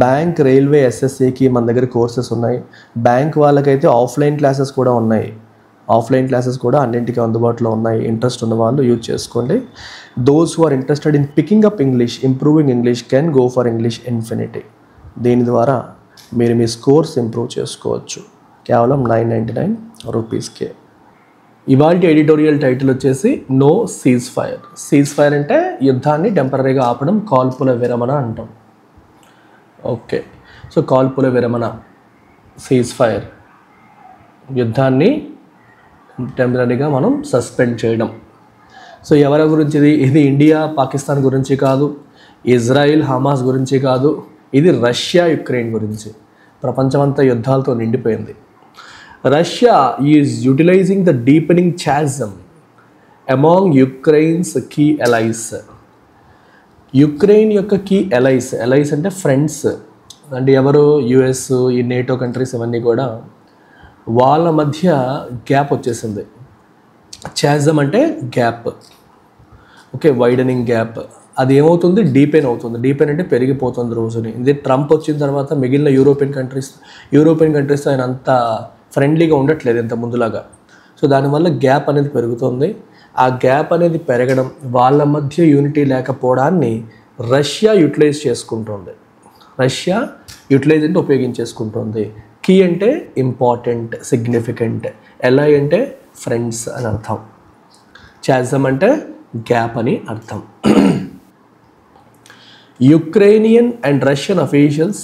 Bank, railway, ఎస్ఎస్సికి మన దగ్గర courses ఉన్నాయి. బ్యాంక్ వాళ్ళకైతే ఆఫ్లైన్ క్లాసెస్ కూడా ఉన్నాయి. ఆఫ్లైన్ క్లాసెస్ కూడా అన్నింటికి అందుబాటులో ఉన్నాయి. ఇంట్రెస్ట్ ఉన్న వాళ్ళు యూజ్ చేసుకోండి. Those who are interested in picking up English, improving English can go for English Infinity. దీని ద్వారా మీరు మీ స్కోర్స్ ఇంప్రూవ్ చేసుకోవచ్చు కేవలం 999 రూపీస్కే. ఇవాళ ఎడిటోరియల్ టైటిల్ వచ్చేసి no ceasefire. Ceasefire అంటే యుద్ధాన్ని టెంపరీగా ఆపడం, కాల్పుల విరమణ అంటాం. ఓకే, సో కాల్పుల విరమణ, సీజ్ ఫైర్, యుద్ధాన్ని టెంపరీగా మనం సస్పెండ్ చేయడం. సో ఎవరి గురించి ఇది ఇండియా పాకిస్తాన్ గురించి కాదు, ఇజ్రాయిల్ హమాస్ గురించి కాదు, ఇది రష్యా యుక్రెయిన్ గురించి. ప్రపంచమంతా యుద్ధాలతో నిండిపోయింది. Russia is utilizing the deepening chasm among Ukraine's key allies. Ukraine యొక్క కీ అలైస్, అలైస్ అంటే ఫ్రెండ్స్ అంటే ఎవరు, యుఎస్, ఈ నేటో కంట్రీస్ ఇవన్నీ కూడా వాళ్ళ మధ్య గ్యాప్ వచ్చేసింది. చాసమ్ అంటే గ్యాప్, ఓకే, వైడనింగ్ గ్యాప్. అది ఏమవుతుంది, డీపెన్ అవుతుంది. డీపెన్ అంటే పెరిగిపోతుంది రోజుని. ఇది ట్రంప్ వచ్చిన తర్వాత మిగిలిన యూరోపియన్ కంట్రీస్ ఆయన అంత ఫ్రెండ్లీగా ఉండట్లేదు ఇంత ముందులాగా. సో దానివల్ల గ్యాప్ అనేది పెరుగుతుంది. ఆ గ్యాప్ అనేది పెరగడం, వాళ్ళ మధ్య యూనిటీ లేకపోవడాన్ని రష్యా యూటిలైజ్ చేసుకుంటుంది. రష్యా యూటిలైజ్ అంటే ఉపయోగించేసుకుంటుంది. కీ అంటే ఇంపార్టెంట్, సిగ్నిఫికెంట్, ఎలై అంటే ఫ్రెండ్స్ అని అర్థం, చాసమ్ అంటే గ్యాప్ అని అర్థం. Ukrainian and Russian officials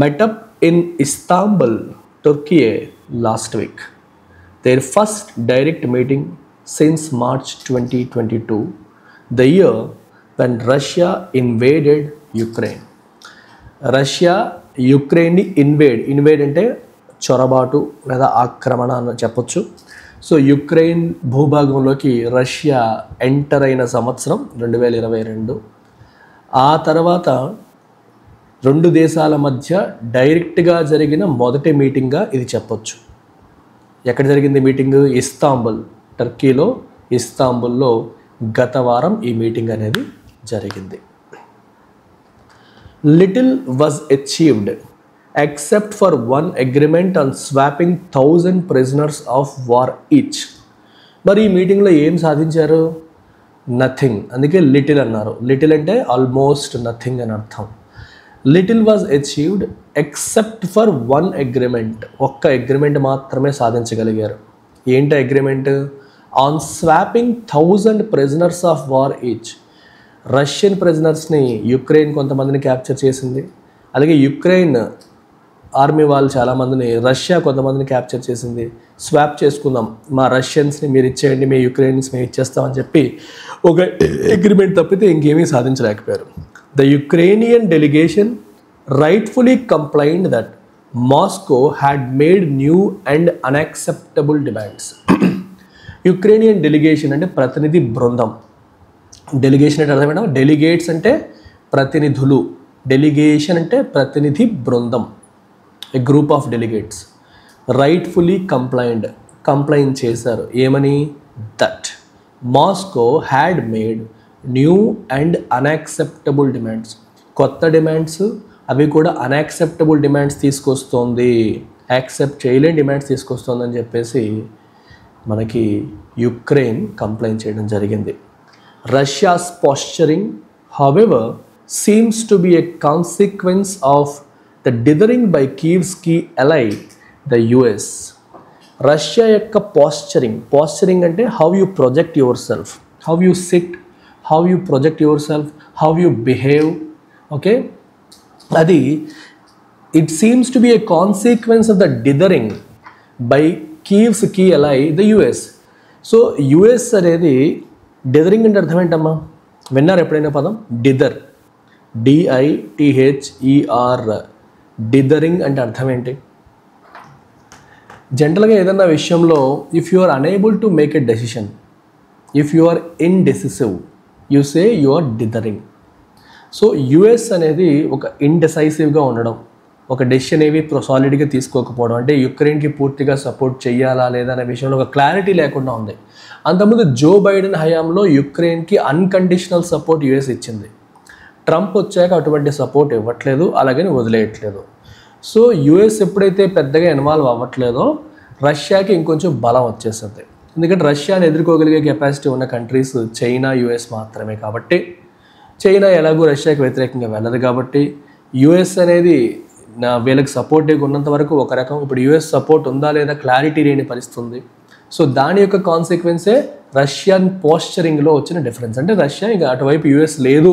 met up in Istanbul, Turkey last week. Their first direct meeting since March 2022, the year when Russia invaded Ukraine. రష్యా యుక్రెయిన్ని ఇన్వేడ్ అంటే చొరబాటు లేదా ఆక్రమణ అని చెప్పొచ్చు. సో యుక్రెయిన్ భూభాగంలోకి రష్యా ఎంటర్ అయిన సంవత్సరం 2022. ఆ తర్వాత రెండు దేశాల మధ్య డైరెక్ట్గా జరిగిన మొదటి మీటింగ్గా ఇది చెప్పొచ్చు. ఎక్కడ జరిగింది మీటింగ్? ఇస్తాంబుల్, టర్కీలో ఇస్తాంబుల్లో గత వారం ఈ మీటింగ్ అనేది జరిగింది. Little was achieved except for one agreement on swapping 1000 prisoners of war each. మరి ఈ మీటింగ్లో ఏం సాధించారు? నథింగ్. అందుకే లిటిల్ అన్నారు. లిటిల్ అంటే ఆల్మోస్ట్ నథింగ్ అని అర్థం. Little was achieved except for one agreement. ఒక్క అగ్రిమెంట్ మాత్రమే సాధించగలిగారు. ఏంటి agreement? On swapping 1000 prisoners of war each. Russian ప్రిజనర్స్ని యుక్రెయిన్ కొంతమందిని క్యాప్చర్ చేసింది. అలాగే యుక్రెయిన్ ఆర్మీ వాళ్ళు చాలామందిని రష్యా కొంతమందిని క్యాప్చర్ చేసింది. స్వాప్ చేసుకుందాం, మా రష్యన్స్ని మీరు ఇచ్చేయండి, మీ యుక్రెయిన్స్ మేము ఇచ్చేస్తామని చెప్పి ఒక అగ్రిమెంట్ తప్పితే ఇంకేమీ సాధించలేకపోయారు. The Ukrainian delegation rightfully complained that Moscow had made new and unacceptable demands. Ukrainian delegation అంటే ప్రతినిధి బృందం. డెలిగేషన్ అంటే అర్థం ఏంటంటే డెలిగేట్స్ అంటే ప్రతినిధులు, డెలిగేషన్ అంటే ప్రతినిధి బృందం, a group of delegates. Rightfully complaint చేశారు. ఏమని? That Moscow had made new and unacceptable demands. కొత్త డిమాండ్స్, అవి కూడా అన్యాక్సెప్టబుల్ డిమాండ్స్ తీసుకొస్తోంది, యాక్సెప్ట్ చేయలేని డిమాండ్స్ తీసుకొస్తుంది అని చెప్పేసి మనకి యుక్రెయిన్ కంప్లైంట్ చేయడం జరిగింది. Russia's posturing, however, seems to be a consequence of the dithering by Kyiv's key ally, the US. Russia యొక్క పాస్చరింగ్ అంటే how you project yourself, how you sit, how you project yourself, how you behave. Okay, అది it seems to be a consequence of the dithering by Kyiv's key ally the US. So US అనేది dithering అంటే అర్థం ఏంటమ్మా? విన్నారు ఎప్పుడైనా పదం? డిథర్, DITHER. డిథరింగ్ అంటే అర్థం ఏంటి? జనరల్గా ఏదన్నా విషయంలో if you are unable to make a decision, if you are indecisive, you say you are dithering. So US అనేది ఒక ఇండెసైసివ్గా ఉండడం, ఒక డెసిషన్ ఏవి సాలిడ్గా తీసుకోకపోవడం, అంటే యుక్రెయిన్కి పూర్తిగా సపోర్ట్ చేయాలా లేదా అనే విషయంలో ఒక క్లారిటీ లేకుండా ఉంది. అంతకుముందు జో బైడెన్ హయాంలో యుక్రెయిన్కి అన్కండిషనల్ సపోర్ట్ యుఎస్ ఇచ్చింది. ట్రంప్ వచ్చాక అటువంటి సపోర్ట్ ఇవ్వట్లేదు, అలాగని వదిలేయట్లేదు. సో యుఎస్ ఎప్పుడైతే పెద్దగా ఇన్వాల్వ్ అవ్వట్లేదో రష్యాకి ఇంకొంచెం బలం వచ్చేస్తుంది. ఎందుకంటే రష్యాని ఎదుర్కోగలిగే కెపాసిటీ ఉన్న కంట్రీస్ చైనా, యుఎస్ మాత్రమే. కాబట్టి చైనా ఎలాగో రష్యాకి వ్యతిరేకంగా వెళ్ళదు కాబట్టి యుఎస్ అనేది వీళ్ళకి సపోర్టివ్గా ఉన్నంత వరకు ఒక రకం. ఇప్పుడు యుఎస్ సపోర్ట్ ఉందా లేదా క్లారిటీ లేని పరిస్థితి ఉంది. సో దాని యొక్క కాన్సిక్వెన్సే రష్యన్ పోస్చరింగ్లో వచ్చిన డిఫరెన్స్. అంటే రష్యా ఇంకా అటువైపు యుఎస్ లేదు,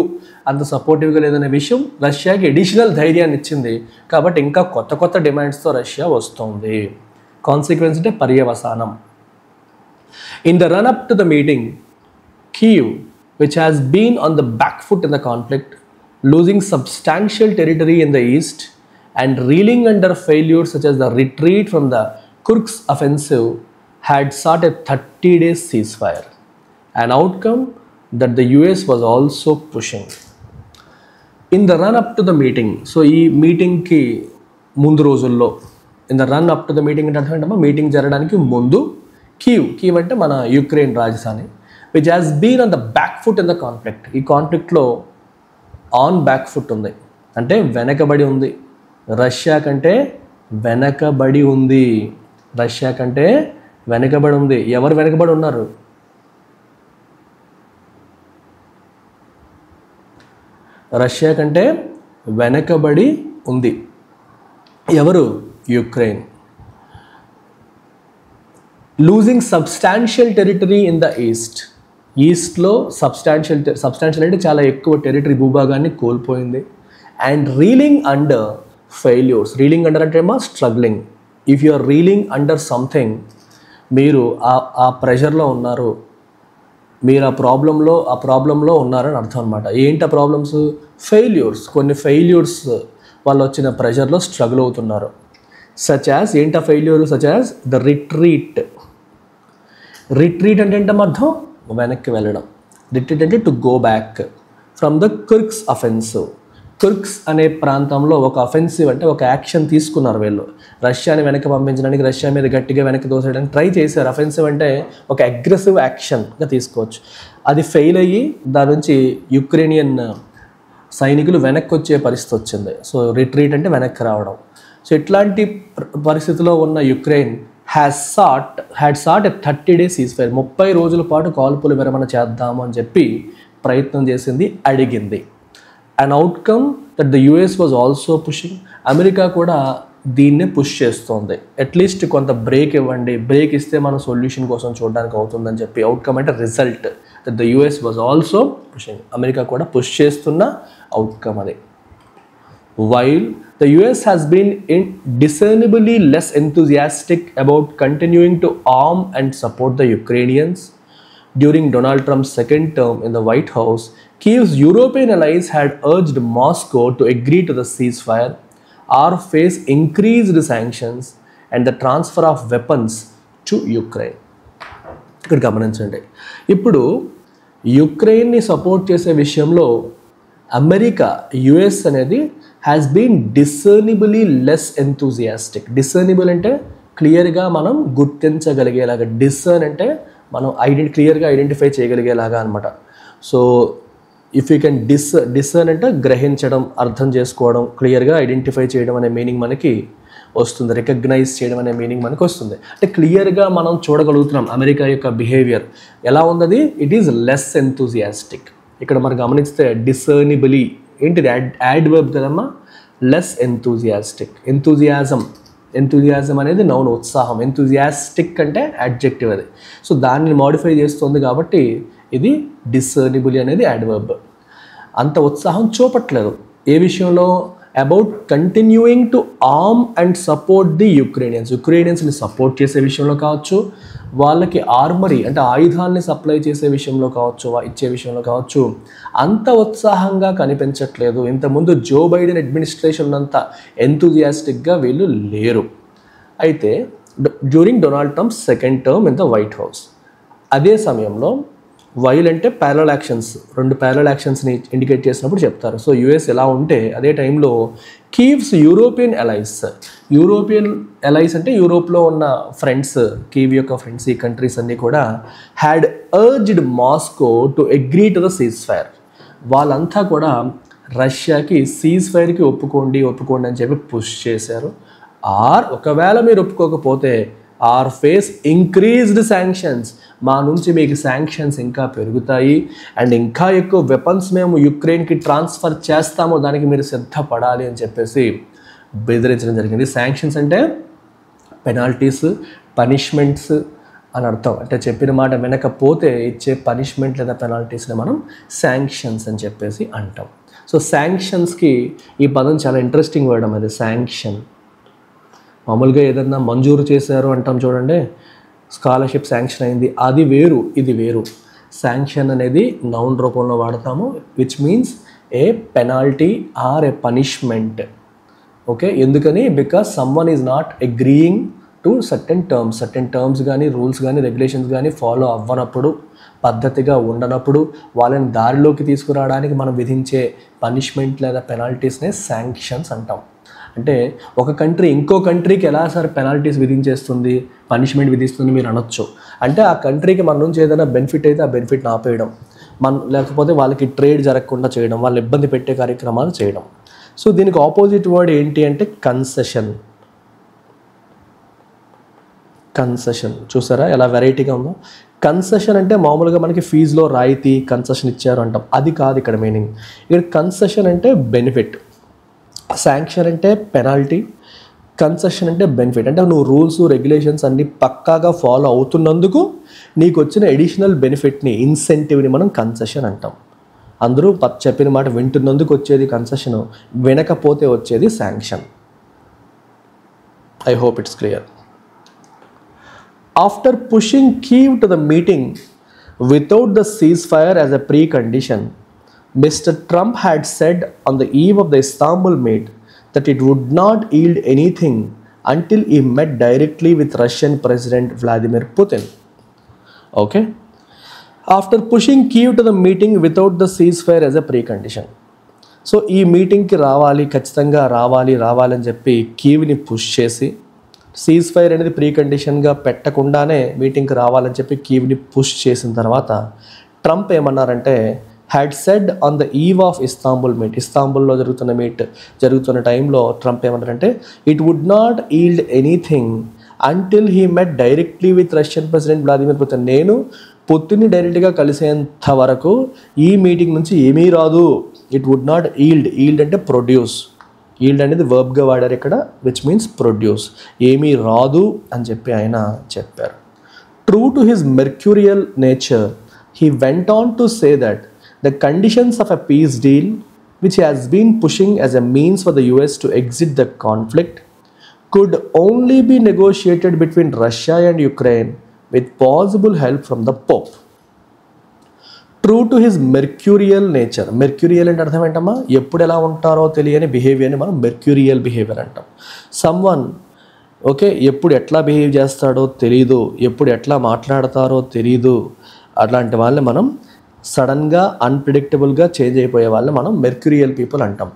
అంత సపోర్టివ్గా లేదనే విషయం రష్యాకి అడిషనల్ ధైర్యాన్ని ఇచ్చింది. కాబట్టి ఇంకా కొత్త కొత్త డిమాండ్స్తో రష్యా వస్తుంది. కాన్సిక్వెన్స్ అంటే పర్యవసానం. In the run-up to the meeting, Kyiv, which has been on the back foot in the conflict, losing substantial territory in the east and reeling under failures such as the retreat from the Kursk offensive, had sought a 30-day ceasefire, an outcome that the US was also pushing. In the run-up to the meeting, so ఈ మీటింగ్కి ముందు రోజుల్లో, in the run-up to the meeting అంటే meeting జరగడానికి ముందు Kyiv అంటే మన Ukraine రాజధాని, which has been on the back foot in the conflict. ఈ కాన్ఫ్లిక్ట్లో ఆన్ బ్యాక్ ఫుట్ ఉంది అంటే వెనకబడి ఉంది. రష్యా కంటే వెనకబడి ఉంది. రష్యా కంటే వెనకబడి ఉంది. ఎవరు వెనకబడి ఉన్నారు? రష్యా కంటే వెనకబడి ఉంది ఎవరు? Ukraine. Losing substantial territory in the east. ఈస్ట్లో సబ్స్టాన్షియల్ అంటే చాలా ఎక్కువ టెరిటరీ, భూభాగాన్ని కోల్పోయింది. And reeling under failures. Reeling under అంటే ఏమో struggling. If you are reeling under something, మీరు ఆ ప్రెషర్లో ఉన్నారు, మీరు ఆ ప్రాబ్లంలో ఉన్నారని అర్థం అనమాట. ఏంటి ఆ ప్రాబ్లమ్స్? ఫెయిల్యూర్స్. కొన్ని ఫెయిల్యూర్స్ వాళ్ళు వచ్చిన ప్రెషర్లో స్ట్రగుల్ అవుతున్నారు. సచ్ యాజ్ ఏంటి ఆ failure? Such as the retreat. Retreat అంటే ఏంటో అర్థం? వెనక్కి వెళ్ళడం. రిట్రీట్ అంటే to go back from the Kursk offensive. Kursk అనే ప్రాంతంలో ఒక అఫెన్సివ్ అంటే ఒక యాక్షన్ తీసుకున్నారు వీళ్ళు. రష్యాని వెనక్కి పంపించడానికి, రష్యా మీద గట్టిగా వెనక్కి దోసేయడానికి ట్రై చేశారు. అఫెన్సివ్ అంటే ఒక అగ్రెసివ్ యాక్షన్గా తీసుకోవచ్చు. అది ఫెయిల్ అయ్యి దాని నుంచి యుక్రేనియన్ సైనికులు వెనక్కి వచ్చే పరిస్థితి వచ్చింది. సో రిట్రీట్ అంటే వెనక్కి రావడం. సో ఇట్లాంటి పరిస్థితిలో ఉన్న Ukraine had sought a 30-day ceasefire. 30 రోజుల పాటు కాల్పుల విరమణ చేద్దాము అని చెప్పి ప్రయత్నం చేసింది, అడిగింది. And outcome that the US was also pushing. America కూడా దీన్నే పుష్ చేస్తోంది. అట్లీస్ట్ కొంత బ్రేక్ ఇవ్వండి, బ్రేక్ ఇస్తే మనం సొల్యూషన్ కోసం చూడడానికి అవుతుందని చెప్పి. అవుట్కమ్ అంటే result that the US was also pushing. America కూడా పుష్ చేస్తున్న అవుట్కమ్ అది. While the US has been discernibly less enthusiastic about continuing to arm and support the Ukrainians during Donald Trump's second term in the White House, Kyiv's European allies had urged Moscow to agree to the ceasefire or face increased sanctions and the transfer of weapons to Ukraine. ఇక్కడ గమనించండి, ఇప్పుడు యుక్రెయిన్ని support చేసే విషయంలో America, US అనేది has been డిసర్నిబులీ less enthusiastic. డిసర్నిబుల్ అంటే క్లియర్గా మనం గుర్తించగలిగేలాగా, discern అంటే మనం క్లియర్గా ఐడెంటిఫై చేయగలిగేలాగా అనమాట. So if you can discern అంటే గ్రహించడం, అర్థం చేసుకోవడం, క్లియర్గా ఐడెంటిఫై చేయడం అనే మీనింగ్ మనకి వస్తుంది. రికగ్నైజ్ చేయడం అనే మీనింగ్ మనకు వస్తుంది. అంటే క్లియర్గా మనం చూడగలుగుతున్నాం అమెరికా యొక్క బిహేవియర్ ఎలా ఉంది. It is less enthusiastic. ఇక్కడ మనం గమనిస్తే డిసర్నిబులీ ఏంటిది? యాడ్వర్బ్ కదమ్మా. Less enthusiastic. ఎంతూజియాజం అనేది నౌన్, ఉత్సాహం. ఎంతూజియాస్టిక్ అంటే అడ్జెక్టివ్ అది. సో దాన్ని మోడిఫై చేస్తుంది కాబట్టి ఇది డిసర్నిబుల్ అనేది యాడ్వర్బ్. అంత ఉత్సాహం చూపట్లేదు ఏ విషయంలో? About continuing to arm and support the యుక్రేనియన్స్ని సపోర్ట్ చేసే విషయంలో కావచ్చు, వాళ్ళకి ఆర్మరీ అంటే ఆయుధాలని సప్లై చేసే విషయంలో కావచ్చు, ఇచ్చే విషయంలో కావచ్చు, అంత ఉత్సాహంగా కనిపించట్లేదు. ఇంతకుముందు జో బైడెన్ అడ్మినిస్ట్రేషన్ అంత ఎంతూజియాస్టిక్గా వీళ్ళు లేరు. అయితే during Donald Trump second term in the white house, అదే సమయంలో వైల్ అంటే ప్యారలల్ యాక్షన్స్, రెండు ప్యారలల్ యాక్షన్స్ని ఇండికేట్ చేసినప్పుడు చెప్తారు. సో యుఎస్ ఎలా ఉంటే అదే టైంలో కీవ్స్ యూరోపియన్ అలైస్ అంటే యూరోప్లో ఉన్న ఫ్రెండ్స్, కీవ్ యొక్క ఫ్రెండ్స్, ఈ కంట్రీస్ అన్నీ కూడా had urged Moscow to agree to the cease fire. వాళ్ళంతా కూడా రష్యాకి సీజ్ ఫైర్కి ఒప్పుకోండి అని చెప్పి పుష్ చేశారు. ఆర్ ఒకవేళ మీరు ఒప్పుకోకపోతే ఆర్ ఫేస్ ఇంక్రీజ్డ్ శాంక్షన్స్, మా నుంచి మీకు శాంక్షన్స్ ఇంకా పెరుగుతాయి అండ్ ఇంకా ఎక్కువ వెపన్స్ మేము యుక్రెయిన్కి ట్రాన్స్ఫర్ చేస్తాము, దానికి మీరు సిద్ధపడాలి అని చెప్పేసి బెదిరించడం జరిగింది. శాంక్షన్స్ అంటే పెనాల్టీస్, పనిష్మెంట్స్ అని అర్థం. అంటే చెప్పిన మాట వినకపోతే ఇచ్చే పనిష్మెంట్ లేదా పెనాల్టీస్ని మనం శాంక్షన్స్ అని చెప్పేసి అంటాం. సో శాంక్షన్స్కి ఈ పదం చాలా ఇంట్రెస్టింగ్ వర్డ్ అన్నది. శాంక్షన్ మామూలుగా ఏదన్నా మంజూరు చేశారు అంటాం చూడండి, స్కాలర్షిప్ శాంక్షన్ అయింది, అది వేరు ఇది వేరు. శాంక్షన్ అనేది నౌన్ రూపంలో వాడతాము, which means a penalty or a punishment. Okay, ఎందుకని? Because someone is not agreeing to certain terms కానీ రూల్స్ కానీ రెగ్యులేషన్స్ కానీ ఫాలో అవ్వనప్పుడు, పద్ధతిగా ఉండనప్పుడు వాళ్ళని దారిలోకి తీసుకురావడానికి మనం విధించే పనిష్మెంట్ లేదా పెనాల్టీస్నే శాంక్షన్స్ అంటాం. అంటే ఒక కంట్రీ ఇంకో కంట్రీకి ఎలా సార్ పెనాల్టీస్ విధించేస్తుంది, పనిష్మెంట్ విధిస్తుంది మీరు అనొచ్చు. అంటే ఆ కంట్రీకి మన నుంచి ఏదైనా బెనిఫిట్ అయితే ఆ బెనిఫిట్ని ఆపేయడం, లేకపోతే వాళ్ళకి ట్రేడ్ జరగకుండా చేయడం, వాళ్ళు ఇబ్బంది పెట్టే కార్యక్రమాలు చేయడం. సో దీనికి ఆపోజిట్ వర్డ్ ఏంటి అంటే కన్సెషన్. చూసారా ఎలా వెరైటీగా ఉందో. కన్సెషన్ అంటే మామూలుగా మనకి ఫీజులో రాయితీ కన్సెషన్ ఇచ్చారు అంటాం, అది కాదు ఇక్కడ మీనింగ్. ఇక్కడ కన్సెషన్ అంటే బెనిఫిట్, శాంక్షన్ అంటే పెనాల్టీ, కన్సెషన్ అంటే బెనిఫిట్. అంటే నువ్వు రూల్స్ రెగ్యులేషన్స్ అన్నీ పక్కాగా ఫాలో అవుతున్నందుకు నీకు వచ్చిన ఎడిషనల్ బెనిఫిట్ని, ఇన్సెంటివ్ని మనం కన్సెషన్ అంటాం. అందరూ చెప్పిన మాట వింటున్నందుకు వచ్చేది కన్సెషన్, వినకపోతే వచ్చేది sanction. I hope it's clear. After pushing Kyiv to the meeting without the ceasefire as a precondition, Mr. Trump had said on the eve of the Istanbul meet that it would not yield anything until he met directly with Russian President Vladimir Putin. Okay? After pushing Kyiv to the meeting without the ceasefire as a precondition. So ఈ మీటింగ్కి రావాలి, ఖచ్చితంగా రావాలి అని చెప్పి కీవ్ని push చేసి, cease fire అనేది pre కండిషన్గా పెట్టకుండానే మీటింగ్కి రావాలని చెప్పి కీవ్ని పుష్ చేసిన తర్వాత ట్రంప్ ఏమన్నారంటే, had said on the eve of Istanbul meet, ఇస్తాంబుల్లో జరుగుతున్న టైంలో ట్రంప్ ఏమన్నారంటే, it would not yield anything until he met directly with Russian president Vladimir Putin. నేను పుతిన్ని డైరెక్ట్గా కలిసేంత వరకు ఈ మీటింగ్ నుంచి ఏమీ రాదు. ఇట్ వుడ్ నాట్ ఈల్డ్ అంటే ప్రొడ్యూస్, ఈల్డ్ అనేది వర్బ్గా వాడారు ఇక్కడ, విచ్ మీన్స్ ప్రొడ్యూస్. ఏమీ రాదు అని చెప్పి ఆయన చెప్పారు. True to his mercurial nature, he went on to say that the conditions of a peace deal which has been pushing as a means for the US to exit the conflict could only be negotiated between Russia and Ukraine with possible help from the pope. True to his mercurial nature. Mercurial అంటే అర్థం ఏంటమ్మా? ఎప్పుడు ఎలా ఉంటారో తెలియని బిహేవియర్ని మనం mercurial behaviour అంటాం. సమ్వన్ ఓకే, ఎప్పుడు ఎట్లా బిహేవ్ చేస్తాడో తెలీదు, ఎప్పుడు ఎట్లా మాట్లాడతారో తెలీదు, అట్లాంటి వాళ్ళని మనం సడన్గా అన్ప్రిడిక్టబుల్గా చేంజ్ అయిపోయే వాళ్ళని మనం మెర్క్యూరియల్ పీపుల్ అంటాం.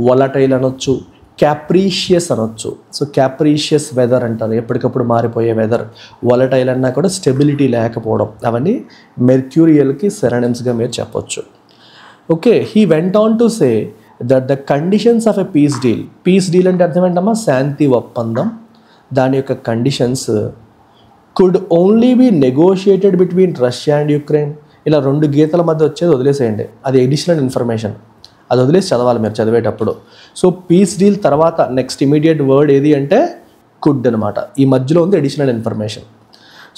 వొలటైల్ అనొచ్చు, క్యాప్రీషియస్ అనొచ్చు. సో క్యాప్రీషియస్ వెదర్ అంటారు, ఎప్పటికప్పుడు మారిపోయే వెదర్. వొలటైల్ అన్నా కూడా స్టెబిలిటీ లేకపోవడం, అవన్నీ మెర్క్యూరియల్కి సెరనిమ్స్గా మీరు చెప్పొచ్చు. Okay, he went on to say that the conditions of a peace deal అంటే అర్థం ఏంటమ్మా? శాంతి ఒప్పందం. దాని యొక్క conditions could only be negotiated between Russia and Ukraine. ఇలా రెండు గీతల మధ్య వచ్చేది వదిలేసేయండి, అది ఎడిషనల్ ఇన్ఫర్మేషన్, అది వదిలేసి చదవాలి మీరు చదివేటప్పుడు. సో పీస్ డీల్ తర్వాత నెక్స్ట్ ఇమీడియట్ వర్డ్ ఏది అంటే కుడ్ అనమాట. ఈ మధ్యలో ఉంది ఎడిషనల్ ఇన్ఫర్మేషన్.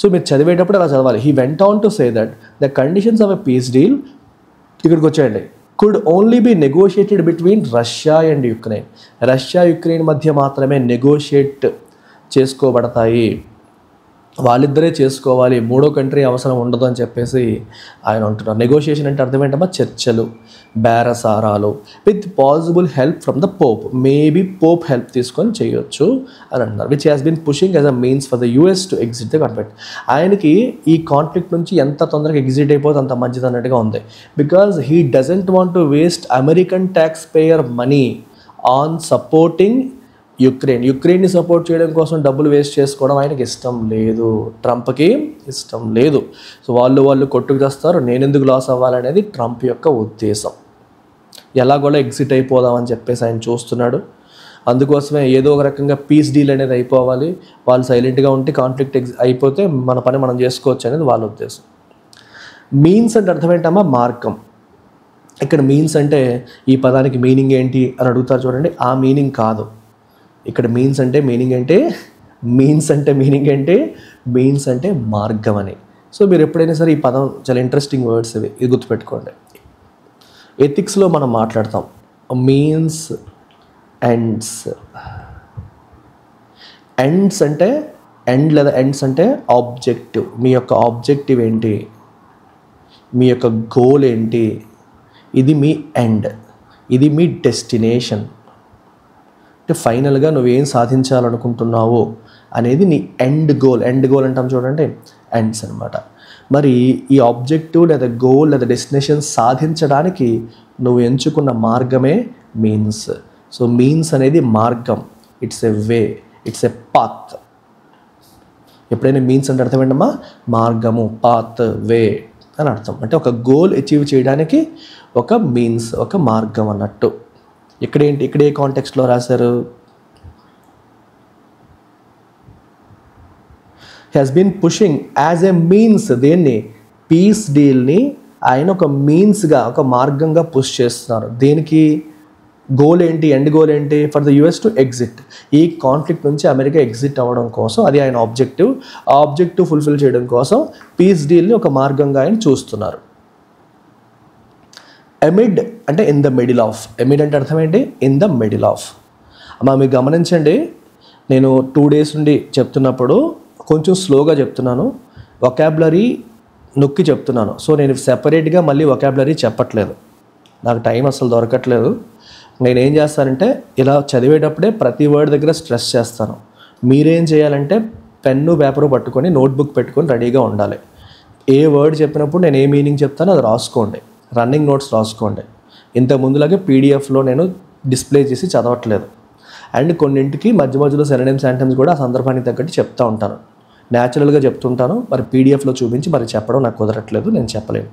సో మీరు చదివేటప్పుడు అలా చదవాలి. He went on to say that the conditions of a peace deal, ఇక్కడికి వచ్చేయండి, could only be negotiated between Russia and Ukraine. Russia Ukraine మధ్య మాత్రమే నెగోషియేట్ చేసుకోబడతాయి, వాళ్ళిద్దరే చేసుకోవాలి, మూడో కంట్రీ అవసరం ఉండదు అని చెప్పేసి ఆయన అంటున్నారు. నెగోషియేషన్ అంటే అర్థం ఏంటమ్మా? చర్చలు, బేరసారాలు, with possible help from the pope. Maybe pope help తీసుకొని చేయొచ్చు అని అంటున్నారు. Which has been pushing as a means for the US to exit the conflict. ఆయనకి ఈ కాన్ఫ్లిక్ట్ నుంచి ఎంత తొందరగా ఎగ్జిట్ అయిపోతే అంత మంచిది అన్నట్టుగా ఉంది. Because he doesn't want to waste American tax payer money on supporting యుక్రెయిన్ని సపోర్ట్ చేయడం కోసం డబ్బులు వేస్ట్ చేసుకోవడం ఆయనకి ఇష్టం లేదు, ట్రంప్కి ఇష్టం లేదు. సో వాళ్ళు కొట్టుకు తెస్తారు, నేను ఎందుకు లాస్ అవ్వాలనేది ట్రంప్ యొక్క ఉద్దేశం. ఎలాగోలా ఎగ్జిట్ అయిపోదామని చెప్పేసి ఆయన చూస్తున్నాడు. అందుకోసమే ఏదో ఒక రకంగా పీస్ డీల్ అనేది అయిపోవాలి, వాళ్ళు సైలెంట్గా ఉంటే కాన్ఫ్లిక్ట్ అయిపోతే మన పని మనం చేసుకోవచ్చు అనేది వాళ్ళ ఉద్దేశం. మీన్స్ అంటే అర్థం ఏంటమ్మా? మార్గం. ఇక్కడ మీన్స్ అంటే ఈ పదానికి మీనింగ్ ఏంటి అని అడుగుతారు చూడండి, ఆ మీనింగ్ కాదు. ఇక్కడ మీన్స్ అంటే మీనింగ్ ఏంటి? మీన్స్ అంటే మీనింగ్ ఏంటి? మీన్స్ అంటే మార్గం అని. సో మీరు ఎప్పుడైనా సరే ఈ పదం చాలా ఇంట్రెస్టింగ్ వర్డ్స్ ఇది గుర్తుపెట్టుకోండి. ఎథిక్స్లో మనం మాట్లాడతాం మీన్స్ ఎండ్స్. ఎండ్స్ అంటే ఎండ్ లేదా ఎండ్స్ అంటే ఆబ్జెక్టివ్. మీ యొక్క ఆబ్జెక్టివ్ ఏంటి, మీ యొక్క గోల్ ఏంటి, ఇది మీ ఎండ్, ఇది మీ డెస్టినేషన్. అంటే ఫైనల్గా నువ్వేం సాధించాలనుకుంటున్నావో అనేది నీ ఎండ్ గోల్. ఎండ్ గోల్ అంటాం చూడండి, ఎండ్స్ అనమాట. మరి ఈ ఆబ్జెక్టివ్ లేదా గోల్ లేదా డెస్టినేషన్ సాధించడానికి నువ్వు ఎంచుకున్న మార్గమే మీన్స్. సో మీన్స్ అనేది మార్గం, it's a way, it's a path. ఎప్పుడైనా మీన్స్ అంటే అర్థం ఏంటమ్మా? మార్గము, పాత్, వే అని అర్థం. అంటే ఒక గోల్ అచీవ్ చేయడానికి ఒక మీన్స్, ఒక మార్గం అన్నట్టు. ఇక్కడేంటి, ఇక్కడ ఏ కాంటెక్స్ట్లో రాశారు? Has been pushing as a means. దేన్ని? పీస్ డీల్ని ఆయన ఒక మీన్స్గా, ఒక మార్గంగా పుష్ చేస్తున్నారు. దేనికి? గోల్ ఏంటి, ఎండ్ గోల్ ఏంటి? For the US to exit. ఈ కాన్ఫ్లిక్ట్ నుంచి అమెరికా ఎగ్జిట్ అవ్వడం కోసం, అది ఆయన ఆబ్జెక్టివ్. ఆ ఆబ్జెక్టివ్ ఫుల్ఫిల్ చేయడం కోసం పీస్ డీల్ని ఒక మార్గంగా ఆయన చూస్తున్నారు. ఎమిడ్ అంటే in the middle of. Amid అంటే అర్థం ఏంటి? In the middle of. అమ్మా మీరు గమనించండి, నేను 2 days నుండి చెప్తున్నప్పుడు కొంచెం స్లోగా చెప్తున్నాను, వొకాబులరీ నొక్కి చెప్తున్నాను. సో నేను సెపరేట్గా మళ్ళీ వొకాబులరీ చెప్పట్లేదు, నాకు టైం అసలు దొరకట్లేదు. నేనేం చేస్తానంటే ఇలా చదివేటప్పుడే ప్రతి వర్డ్ దగ్గర స్ట్రెస్ చేస్తాను. మీరేం చేయాలంటే పెన్ను పేపరు పట్టుకొని నోట్బుక్ పెట్టుకొని రెడీగా ఉండాలి. ఏ వర్డ్ చెప్పినప్పుడు నేను ఏ మీనింగ్ చెప్తానో అది రాసుకోండి, రన్నింగ్ నోట్స్ రాసుకోండి. ఇంత ముందులాగే పీడిఎఫ్లో నేను డిస్ప్లే చేసి చదవట్లేదు. అండ్ కొన్నింటికి మధ్య మధ్యలో సినోనిమ్స్ యాంటమ్స్ కూడా ఆ సందర్భానికి తగ్గట్టు చెప్తూ ఉంటాను, న్యాచురల్గా చెప్తుంటాను. మరి పీడిఎఫ్లో చూపించి మరి చెప్పడం నాకు కుదరట్లేదు, నేను చెప్పలేను.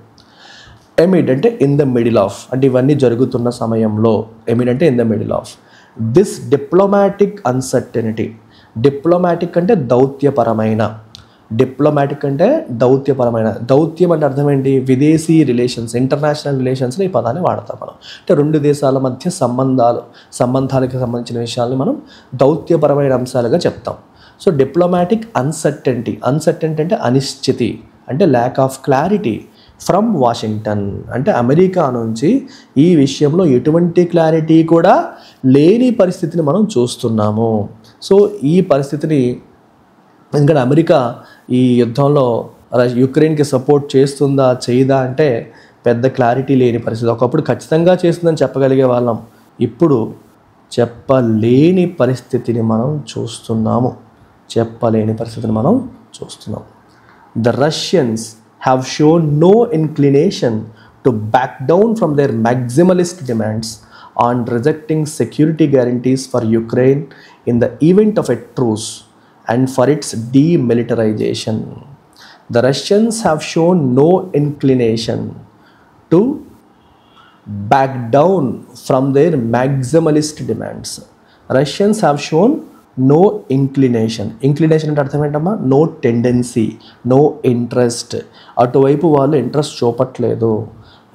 ఎమిడ్ అంటే ఇన్ ద మిడిల్ ఆఫ్, అంటే ఇవన్నీ జరుగుతున్న సమయంలో. ఎమిడ్ అంటే in the middle of this diplomatic uncertainty. Diplomatic అంటే దౌత్యపరమైన, డిప్లొమాటిక్ అంటే దౌత్యపరమైన. దౌత్యం అంటే అర్థం ఏంటి? విదేశీ రిలేషన్స్, ఇంటర్నేషనల్ రిలేషన్స్లో ఈ పదాన్ని వాడతాం మనం. అంటే 2 దేశాల మధ్య సంబంధాలకు సంబంధించిన విషయాల్ని మనం దౌత్యపరమైన అంశాలుగా చెప్తాం. So diplomatic uncertainty. అన్సర్టెనిటీ అంటే అనిశ్చితి, అంటే lack of clarity. From Washington అంటే అమెరికా నుంచి ఈ విషయంలో ఎటువంటి క్లారిటీ కూడా లేని పరిస్థితిని మనం చూస్తున్నాము. సో ఈ పరిస్థితిని, ఎందుకంటే అమెరికా ఈ యుద్ధంలో యుక్రెయిన్కి సపోర్ట్ చేస్తుందా చేయదా అంటే పెద్ద క్లారిటీ లేని పరిస్థితి. ఒకప్పుడు ఖచ్చితంగా చేస్తుందని చెప్పగలిగే వాళ్ళం, ఇప్పుడు చెప్పలేని పరిస్థితిని మనం చూస్తున్నాము. చెప్పలేని పరిస్థితిని మనం చూస్తున్నాం. The Russians have shown no inclination to back down from their maximalist demands on rejecting security guarantees for Ukraine in the event of a truce and for its demilitarization. The Russians have shown no inclination to back down from their maximalist demands. Russians have shown no inclination. Inclination అంటే అర్థం ఏంటమ్మా? No tendency, no interest. అటువైపు వాళ్ళు interest చూపట్లేదు.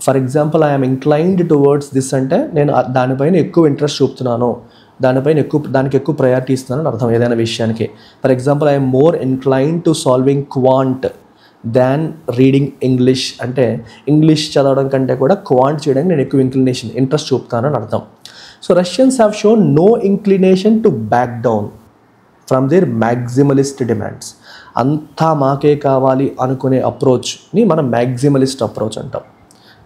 For example I'm inclined towards this అంటే నేను దానిపైన ఎక్కువ ఇంట్రెస్ట్ చూపుతున్నాను, దానికి ఎక్కువ ప్రయారిటీ ఇస్తున్నాను అర్థం ఏదైనా విషయానికి. For example I'm more inclined to solving quant than reading English. అంటే ఇంగ్లీష్ చదవడం కంటే కూడా క్వాంట్ చేయడానికి నేను ఎక్కువ ఇంట్రెస్ట్ చూపుతానని అర్థం. So Russians have shown no inclination to back down from their maximalist demands. అంతా మాకే కావాలి అనుకునే అప్రోచ్ని మనం మ్యాక్సిమలిస్ట్ అప్రోచ్ అంటాం.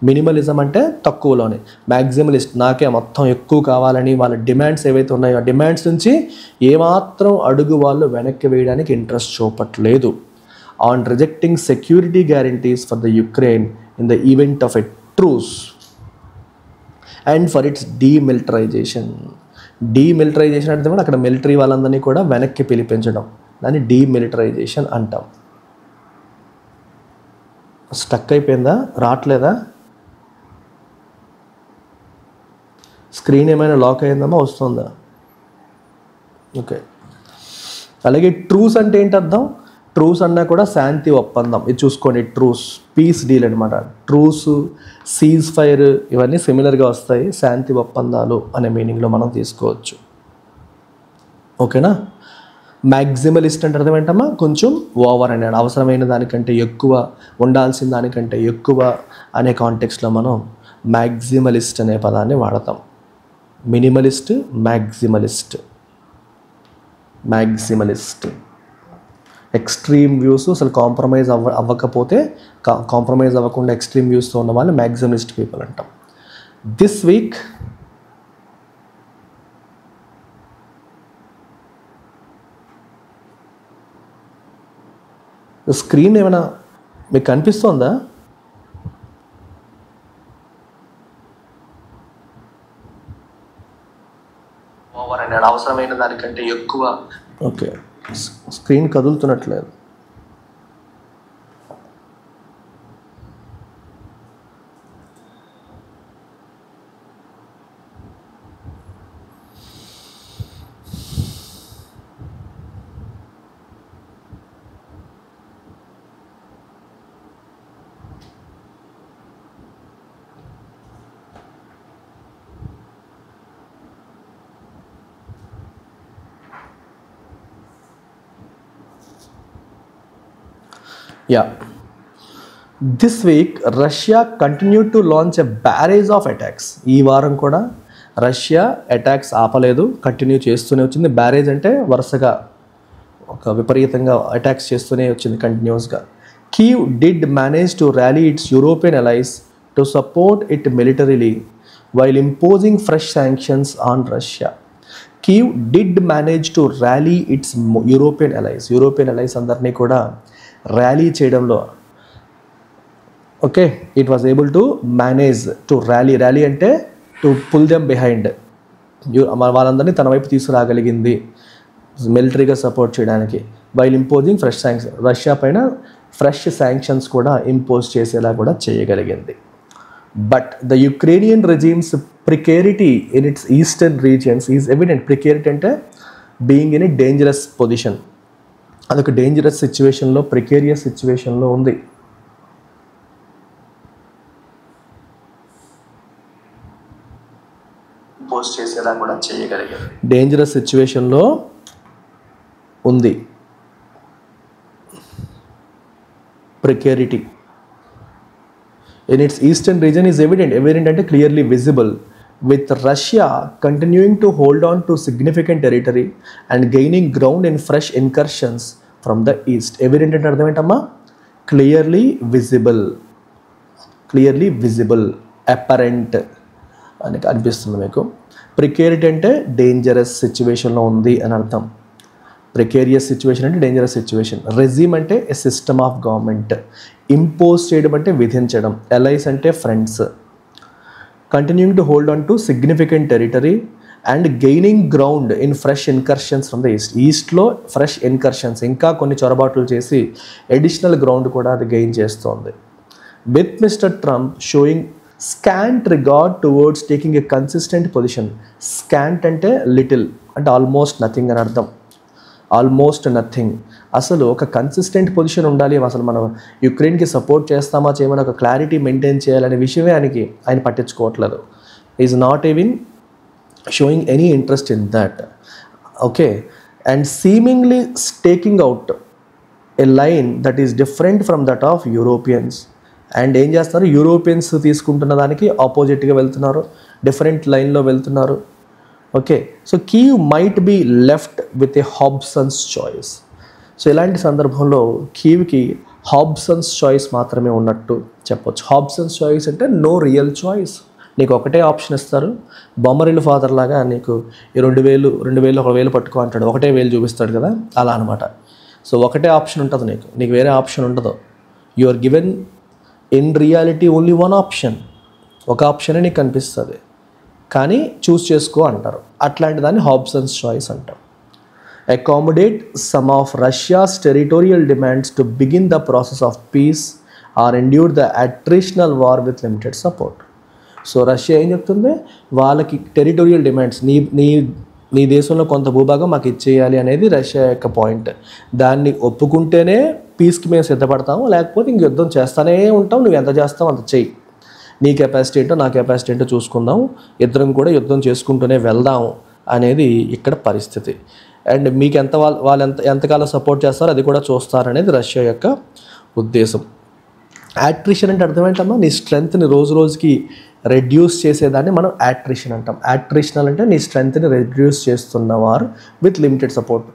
మినిమలిజం అంటే తక్కువలోనే, మ్యాక్సిమలిస్ట్ నాకే మొత్తం ఎక్కువ కావాలని వాళ్ళ డిమాండ్స్ ఏవైతే ఉన్నాయో ఆ డిమాండ్స్ నుంచి ఏమాత్రం అడుగు వాళ్ళు వెనక్కి వేయడానికి ఇంట్రెస్ట్ చూపట్లేదు. On rejecting security guarantees for the Ukraine in the event of a truce and for its demilitarization. Demilitarization అంటే కూడా అక్కడ మిలిటరీ వాళ్ళందరినీ కూడా వెనక్కి పిలిపించడం, దాన్ని డీమిలిటరైజేషన్ అంటాం. స్టక్ అయిపోయిందా? రావట్లేదా? స్క్రీన్ ఏమైనా లాక్ అయిందమ్మా, వస్తుందా? ఓకే. అలాగే ట్రూస్ అంటే ఏంటి అర్థం? ట్రూస్ అన్నా కూడా శాంతి ఒప్పందం. ఇది చూసుకోండి, ట్రూస్ పీస్ డీల్ అనమాట. ట్రూస్, సీజ్ ఫైర్ ఇవన్నీ సిమిలర్గా వస్తాయి. శాంతి ఒప్పందాలు అనే మీనింగ్లో మనం తీసుకోవచ్చు. ఓకేనా? మ్యాక్సిమలిస్ట్ అంటే అర్థం ఏంటమ్మా? కొంచెం ఓవర్ అని, అవసరమైన దానికంటే ఎక్కువ, ఉండాల్సిన దానికంటే ఎక్కువ అనే కాంటెక్స్లో మనం మ్యాక్సిమలిస్ట్ అనే పదాన్ని వాడతాం. Minimalist, maximalist. Maximalist extreme views, అసలు కాంప్రమైజ్ అవ్వకపోతే, కాంప్రమైజ్ అవ్వకుండా ఎక్స్ట్రీమ్ వ్యూస్తో ఉన్న వాళ్ళు మ్యాక్సిమలిస్ట్ పీపుల్ అంటాం. దిస్ వీక్ స్క్రీన్ ఏమైనా మీకు కనిపిస్తోందా? ఓవర్ అన్నాడు, అవసరమైన దానికంటే ఎక్కువ. ఓకే, స్క్రీన్ కదులుతున్నట్లేదు. Yeah. This week, Russia continued to launch a barrage of attacks. ఈ వారం కూడా రష్యా అటాక్స్ ఆపలేదు, కంటిన్యూ చేస్తూనే వచ్చింది. బ్యారేజ్ అంటే వరుసగా ఒక విపరీతంగా అటాక్స్ చేస్తూనే వచ్చింది కంటిన్యూస్గా. Kyiv did manage to rally its European allies to support it militarily while imposing fresh sanctions on Russia. Kyiv did manage to rally its European allies. European allies అందరినీ కూడా ర్యాలీ చేయడంలో, okay, it was able to manage to rally అంటే to pull them behind, వాళ్ళందరినీ తన వైపు తీసుకురాగలిగింది మిలిటరీగా support చేయడానికి. While imposing fresh sanctions, Russia పైన ఫ్రెష్ శాంక్షన్స్ కూడా ఇంపోజ్ చేసేలా కూడా చేయగలిగింది. But the Ukrainian regime's precarity in its eastern regions is evident. Precarity అంటే being in a dangerous position, అదొక డేంజరస్ సిచ్యువేషన్లో, ప్రికేరియస్ సిచ్యువేషన్లో ఉంది. పోస్ట్ చేసేలా కూడా చేయగలిగారు. డేంజరస్ సిచ్యువేషన్లో ఉంది precarity. In its eastern region is evident. Evident అంటే clearly visible. with Russia continuing to hold on to significant territory and gaining ground in fresh incursions from the east. Evident అంటే అర్థం ఏంటమ్మా? Clearly visible, apparent అని అనిపిస్తుంది మీకు. ప్రికేరిటీ అంటే dangerous సిచ్యువేషన్లో ఉంది అని అర్థం. ప్రికేరియస్ సిచ్యువేషన్ అంటే డేంజరస్ సిచ్యువేషన్. రెజీమ్ అంటే ఏ సిస్టమ్ ఆఫ్ గవర్నమెంట్. ఇంపోజ్ చేయడం అంటే విధించడం. ఎలైస్ అంటే friends. Continuing to hold on to significant territory and gaining ground in fresh incursions from the east. ఈస్ట్లో ఫ్రెష్ ఇన్కర్షన్స్, ఇంకా కొన్ని చొరబాట్లు చేసి అడిషనల్ గ్రౌండ్ కూడా అది గెయిన్ చేస్తోంది. With mister Trump showing scant regard towards taking a consistent position. Scant అంటే little, అంటే almost nothing అని అర్థం. ఆల్మోస్ట్ నథింగ్, అసలు ఒక కన్సిస్టెంట్ పొజిషన్ ఉండాలి. అసలు మనం యుక్రెయిన్కి సపోర్ట్ చేస్తామా చేయమని ఒక క్లారిటీ మెయింటైన్ చేయాలనే విషయమే ఆయన పట్టించుకోవట్లేదు. Is not even sowing any interest in that. Okay, and seemingly staking out a line that is different from that of Europeans. And ఏం చేస్తున్నారు, యూరోపియన్స్ తీసుకుంటున్న దానికి ఆపోజిట్గా వెళ్తున్నారు, డిఫరెంట్ లైన్లో వెళ్తున్నారు. Okay, so Kyiv might be left with a Hobson's choice. So ఇలాంటి సందర్భంలో కీవ్కి హాబ్సన్స్ చాయిస్ మాత్రమే ఉన్నట్టు చెప్పొచ్చు. హాబ్సన్స్ చాయిస్ అంటే నో రియల్ చాయిస్. నీకు ఒకటే ఆప్షన్ ఇస్తారు. బొమ్మరిల్లు ఫాదర్ లాగా నీకు ఈ 2000 1,000 పట్టుకో అంటాడు, ఒకటే వేలు చూపిస్తాడు కదా, అలా అనమాట. సో ఒకటే ఆప్షన్ ఉంటుంది నీకు వేరే ఆప్షన్ ఉండదు. You are given in reality only one option. ఒక ఆప్షనే నీకు కనిపిస్తుంది, కానీ చూస్ చేసుకో అంటారు. అట్లాంటి దాన్ని హాబ్సన్స్ చాయిస్ అంటారు. Accommodate some of Russia's territorial demands to begin the process of peace or endure the attritional war with limited support. So Russia ఏం చెప్తుంది, వాళ్ళకి టెరిటోరియల్ డిమాండ్స్, నీ నీ నీ దేశంలో కొంత భూభాగం మాకు ఇచ్చేయాలి అనేది రష్యా యొక్క పాయింట్. దాన్ని ఒప్పుకుంటేనే పీస్కి మేము సిద్ధపడతాము, లేకపోతే ఇంక యుద్ధం చేస్తూనే ఉంటాం, నువ్వు ఎంత చేస్తావు అంత చెయ్యి, నీ కెపాసిటీ ఏంటో నా కెపాసిటీ ఏంటో చూసుకుందాం, ఇద్దరం కూడా యుద్ధం చేసుకుంటూనే వెళ్దాం అనేది ఇక్కడ పరిస్థితి. అండ్ మీకు ఎంత వాళ్ళు ఎంతకాలం సపోర్ట్ చేస్తారో అది కూడా చూస్తారనేది రష్యా యొక్క ఉద్దేశం. యాట్రిషన్ అంటే అర్థం ఏంటమ్మా, నీ స్ట్రెంగ్త్ని రోజు రోజుకి రెడ్యూస్ చేసేదాన్ని మనం యాట్రిషన్ అంటాం. యాట్రిషనల్ అంటే నీ స్ట్రెంగ్త్ని రెడ్యూస్ చేస్తున్నవారు with limited support.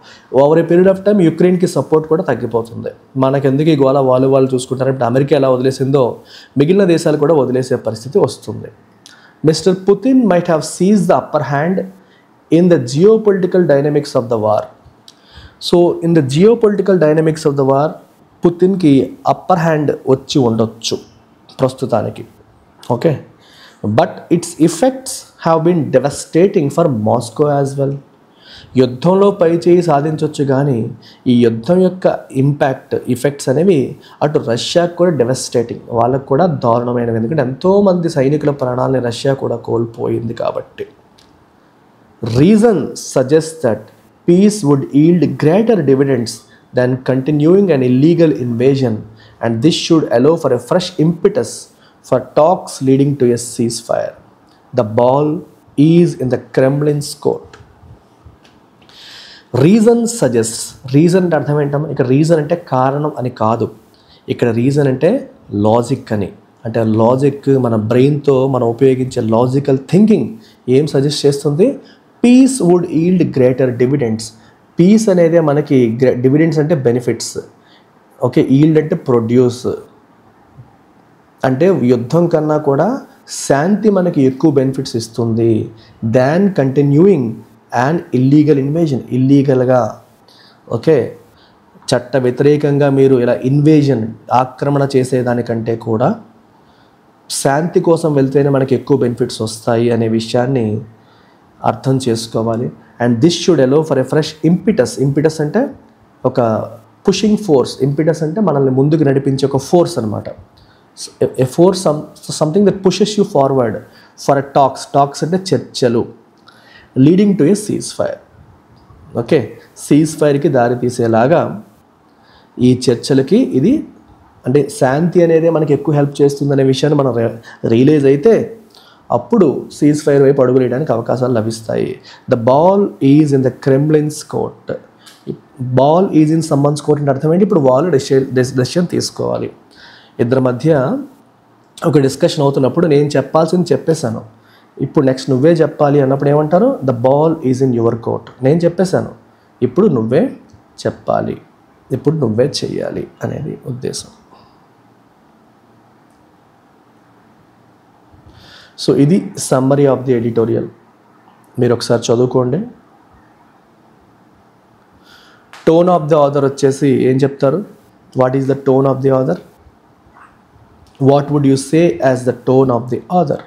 Over a period of time యుక్రెయిన్కి సపోర్ట్ కూడా తగ్గిపోతుంది. మనకెందుకు ఈ గోళ వాళ్ళు చూసుకుంటారు, ఇప్పుడు అమెరికా ఎలా వదిలేసిందో మిగిలిన దేశాలు కూడా వదిలేసే పరిస్థితి వస్తుంది. Mister Putin might have seize the upper hand in the geopolitical dynamics of the war. So in the geopolitical dynamics of the war పుతిన్కి అప్పర్ హ్యాండ్ వచ్చి ఉండొచ్చు ప్రస్తుతానికి. Okay, but its effects have been devastating for Moscow as well. యుద్ధంలో పై చేయి సాధించవచ్చు, కానీ ఈ యుద్ధం యొక్క ఇంపాక్ట్ ఎఫెక్ట్స్ అనేవి అటు రష్యాకు కూడా డెవస్టేటింగ్, వాళ్ళకు కూడా దారుణమైనవి. ఎందుకంటే ఎంతోమంది సైనికుల ప్రాణాలని రష్యా కూడా కోల్పోయింది కాబట్టి. Reason suggest that peace would yield greater dividends than continuing an illegal invasion, and this should allow for a fresh impetus for talks leading to a ceasefire. The ball is in the Kremlin's court. Reason suggests, reason అంటే అర్థం ఏంటమ్మా, ఇక్కడ reason అంటే కారణం అని కాదు, ఇక్కడ reason అంటే లాజిక్ అని. అంటే లాజిక్ మన బ్రెయిన్తో మనం ఉపయోగించే లాజికల్ థింకింగ్ ఏం సజెస్ట్ చేస్తుంది, peace would yield greater dividends. Peace అనేది మనకి డివిడెండ్స్ అంటే బెనిఫిట్స్, ఓకే, ఈల్డ్ అంటే ప్రొడ్యూస్, అంటే యుద్ధం కన్నా కూడా శాంతి మనకి ఎక్కువ బెనిఫిట్స్ ఇస్తుంది than continuing and illegal invasion. ఇల్లీగల్గా, ఓకే, చట్ట వ్యతిరేకంగా మీరు ఇలా ఇన్వేజన్ ఆక్రమణ చేసేదానికంటే కూడా శాంతి కోసం వెళ్తేనే మనకి ఎక్కువ బెనిఫిట్స్ వస్తాయి అనే విషయాన్ని అర్థం చేసుకోవాలి. And this should allow for a fresh impetus. Impetus అంటే ఒక పుషింగ్ ఫోర్స్, ఇంపిటస్ అంటే మనల్ని ముందుకు నడిపించే ఒక ఫోర్స్ అనమాట. A force, something that pushes you forward for a talks. Talks అంటే చర్చలు, leading to a ceasefire. Okay, సీజ్ ఫైర్కి దారి తీసేలాగా ఈ చర్చలకి ఇది అంటే శాంతి అనేది మనకి ఎక్కువ హెల్ప్ చేస్తుందనే విషయాన్ని మనం రియలైజ్ అయితే అప్పుడు సీజ్ ఫైర్ వైపు అడుగు వేయడానికి అవకాశాలు లభిస్తాయి. The ball is in the Kremlin's court. Ball is in someone's court అంటే అర్థం ఏంటి, ఇప్పుడు వాళ్ళు డెసిషన్ తీసుకోవాలి. ఇద్దరి మధ్య ఒక డిస్కషన్ అవుతున్నప్పుడు నేను చెప్పాల్సింది చెప్పేశాను, ఇప్పుడు నెక్స్ట్ నువ్వే చెప్పాలి అన్నప్పుడు ఏమంటారు, the ball is in your court. నేను చెప్పేశాను, ఇప్పుడు నువ్వే చెప్పాలి, ఇప్పుడు నువ్వే చెయ్యాలి అనేది ఉద్దేశం. సో ఇది సమ్మరీ ఆఫ్ ది ఎడిటోరియల్. మీరు ఒకసారి చదువుకోండి. టోన్ ఆఫ్ ది ఆథర్ వచ్చేసి ఏం చెప్తారు, what is the tone of the author, what would you say as the tone of the author.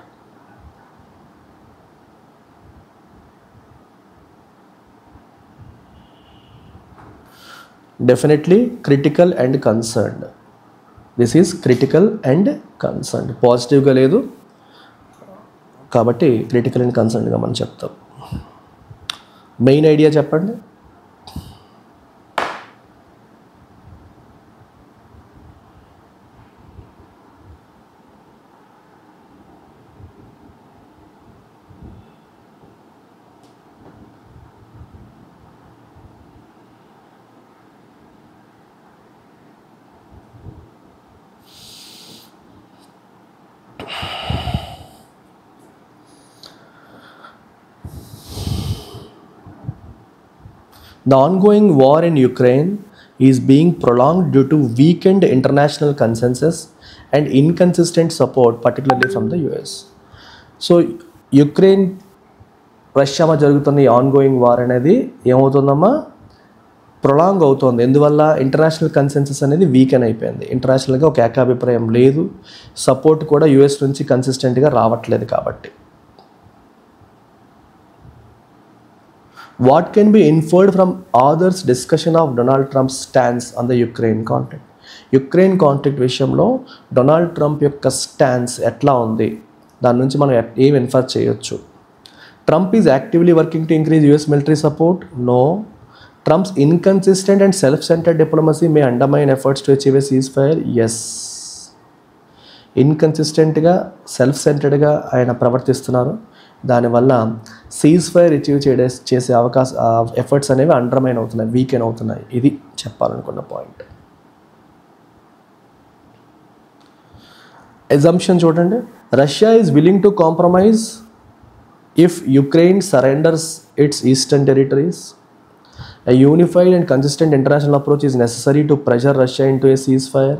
Definitely critical and concerned. This is critical and concerned, పాజిటివ్గా లేదు కాబట్టి critical and కన్సర్న్గా మనం చెప్తాం. Main idea చెప్పండి. The ongoing war in Ukraine is being prolonged due to weakened international consensus and inconsistent support, particularly from the US. So, Ukraine Russia మధ్య జరుగుతున్న ఈ ఆన్గోయింగ్ వార్ అనేది ఏమవుతుందమ్మా, ప్రొలాంగ్ అవుతుంది. ఎందువల్ల, ఇంటర్నేషనల్ కన్సెన్సస్ అనేది వీకెన్ అయిపోయింది. ఇంటర్నేషనల్గా ఒక ఏకాభిప్రాయం లేదు, సపోర్ట్ కూడా యుఎస్ నుంచి కన్సిస్టెంట్గా రావట్లేదు కాబట్టి. What can be inferred from others' discussion of Donald Trump's stance on the Ukraine conflict? విషయంలో డొనాల్డ్ ట్రంప్ యొక్క స్టాన్స్ ఎట్లా ఉంది దాని నుంచి మనం ఏం ఇన్ఫర్ చేయొచ్చు. Trump is actively working to increase US military support. No. Trump's inconsistent and self centred diplomacy may undermine efforts to achieve a ceasefire. Yes, ఇన్కన్సిస్టెంట్గా సెల్ఫ్ సెంటర్డ్గా ఆయన ప్రవర్తిస్తున్నారు. దానివల్ల సీజ్ ఫైర్ అచీవ్ చేసే ఎఫర్ట్స్ అనేవి undermine అవుతున్నాయి, weaken అవుతున్నాయి. ఇది చెప్పాలనుకున్న పాయింట్. ఎజంప్షన్ చూడండి. Russia is willing to compromise if Ukraine surrenders it's eastern territories. A unified and consistent international approach is necessary to pressure Russia into a ceasefire.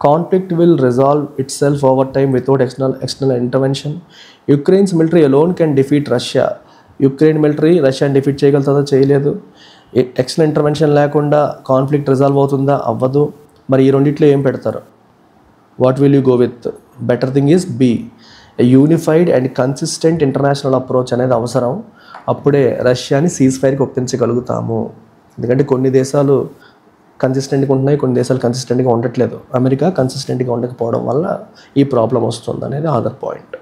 Conflict will resolve itself over time without external intervention. Ukraine's military alone can defeat Russia. Ukraine military రష్యాని defeat చేయగలుగుతుందా? చేయలేదు. External intervention లేకుండా conflict resolve అవుతుందా? అవ్వదు. మరి ఈ రెండిట్లో ఏం పెడతారు? What will you go with? Better thing is be a unified and consistent international approach అనేది అవసరం. అప్పుడే రష్యాని సీజ్ ఫైర్కి ఒప్పించగలుగుతాము. ఎందుకంటే కొన్ని దేశాలు కన్సిస్టెంట్గా ఉంటున్నాయి, కొన్ని దేశాలు కన్సిస్టెంట్గా ఉండట్లేదు. అమెరికా కన్సిస్టెంట్గా ఉండకపోవడం వల్ల ఈ ప్రాబ్లం వస్తుంది అనేది అదర్ పాయింట్.